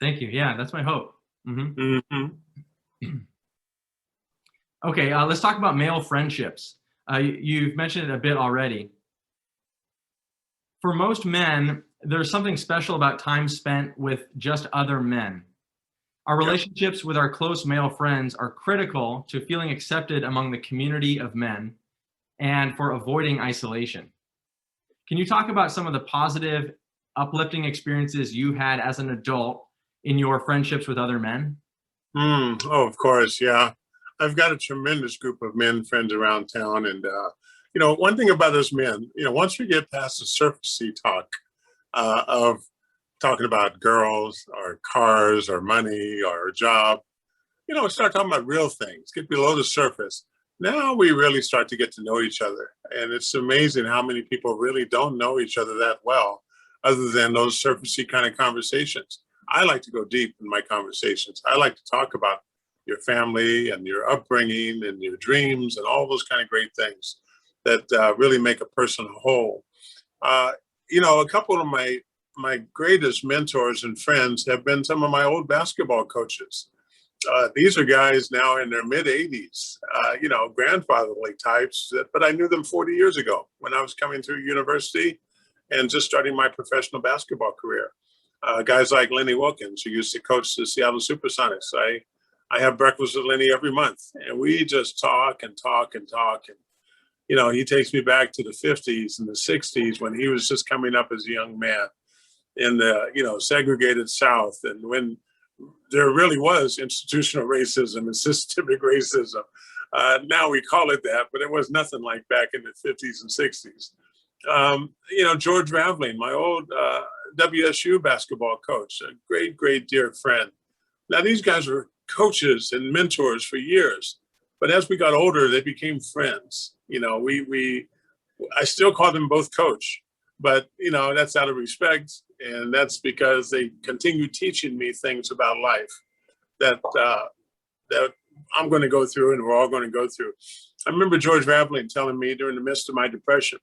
Thank you. Yeah, that's my hope. Hmm. Okay, let's talk about male friendships. You've mentioned it a bit already. For most men, there's something special about time spent with just other men. Our Yep. relationships with our close male friends are critical to feeling accepted among the community of men and for avoiding isolation. Can you talk about some of the positive, uplifting experiences you had as an adult in your friendships with other men? Oh, of course, yeah. I've got a tremendous group of men friends around town, and one thing about us men, once we get past the surfacey talk of talking about girls or cars or money or a job, start talking about real things, get below the surface. Now we really start to get to know each other. And it's amazing how many people really don't know each other that well, other than those surfacey kind of conversations. I like to go deep in my conversations. I like to talk about your family and your upbringing and your dreams and all those kind of great things that really make a person whole. Uh, a couple of my greatest mentors and friends have been some of my old basketball coaches. These are guys now in their mid 80s, grandfatherly types, but I knew them 40 years ago when I was coming through university and just starting my professional basketball career. Guys like Lenny Wilkins, who used to coach the Seattle Supersonics. I have breakfast with Lenny every month, and we just talk and talk and talk. And, he takes me back to the 50s and the 60s when he was just coming up as a young man in the, segregated South. And when there really was institutional racism and systemic racism. Now we call it that, but it was nothing like back in the 50s and 60s. George Raveling, my old WSU basketball coach, a great, great dear friend. Now, these guys were coaches and mentors for years, but as we got older, they became friends. I still call them both coach, but that's out of respect, and that's because they continue teaching me things about life that that I'm going to go through, and we're all going to go through. I remember George Raveling telling me during the midst of my depression,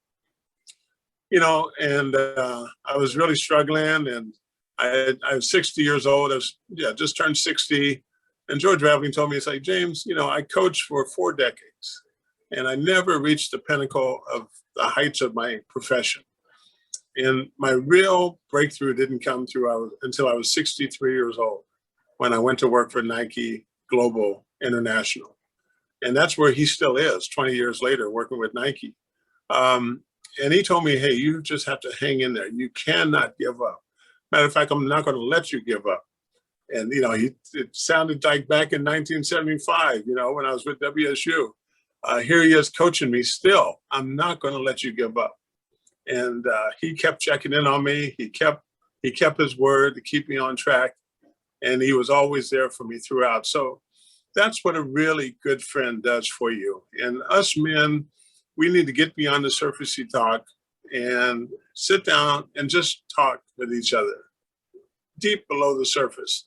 and I was really struggling, and I was 60 years old. I was just turned 60, and George Raveling told me, he's like, James, I coached for 4 decades, and I never reached the pinnacle of the heights of my profession. And my real breakthrough didn't come through until I was 63 years old, when I went to work for Nike Global International. And that's where he still is 20 years later, working with Nike. And he told me, hey, you just have to hang in there. You cannot give up. Matter of fact, I'm not going to let you give up. And, it sounded like back in 1975, when I was with WSU. Here he is coaching me still. I'm not going to let you give up. And he kept checking in on me. He kept his word to keep me on track. And he was always there for me throughout. So that's what a really good friend does for you. And us men, we need to get beyond the surfacey talk and sit down and just talk with each other deep below the surface.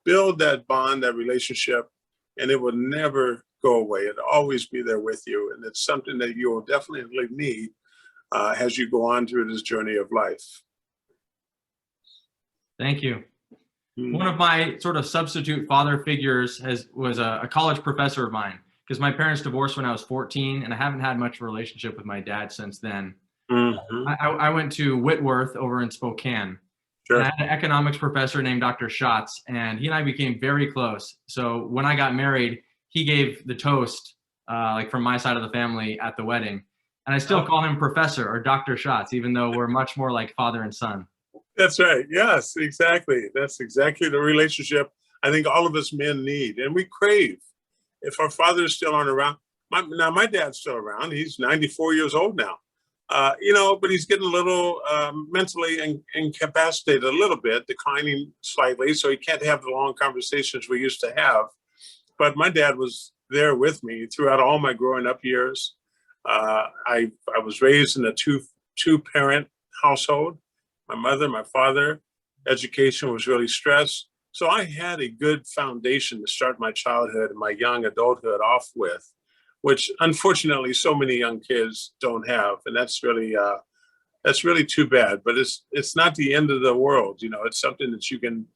Build that bond, that relationship, and it will never go away. It'll always be there with you. And it's something that you will definitely need as you go on through this journey of life. Thank you. One of my sort of substitute father figures was a college professor of mine, because my parents divorced when I was 14, and I haven't had much of a relationship with my dad since then. Mm-hmm. I went to Whitworth over in Spokane. Sure. And I had an economics professor named Dr. Schatz, and he and I became very close. So when I got married, he gave the toast, like from my side of the family at the wedding. And I still call him Professor or Dr. Schatz, even though we're much more like father and son. That's right. Yes, exactly. That's exactly the relationship I think all of us men need and we crave. If our fathers still aren't around, my dad's still around. He's 94 years old now, but he's getting a little mentally incapacitated a little bit, declining slightly. So he can't have the long conversations we used to have. But my dad was there with me throughout all my growing up years. I was raised in a two-parent household. My mother, my father, education was really stressed. So I had a good foundation to start my childhood and my young adulthood off with, which unfortunately so many young kids don't have. And that's really too bad, but it's not the end of the world. It's something that you can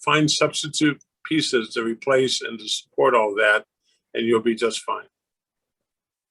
find substitute pieces to replace and to support all that, and you'll be just fine.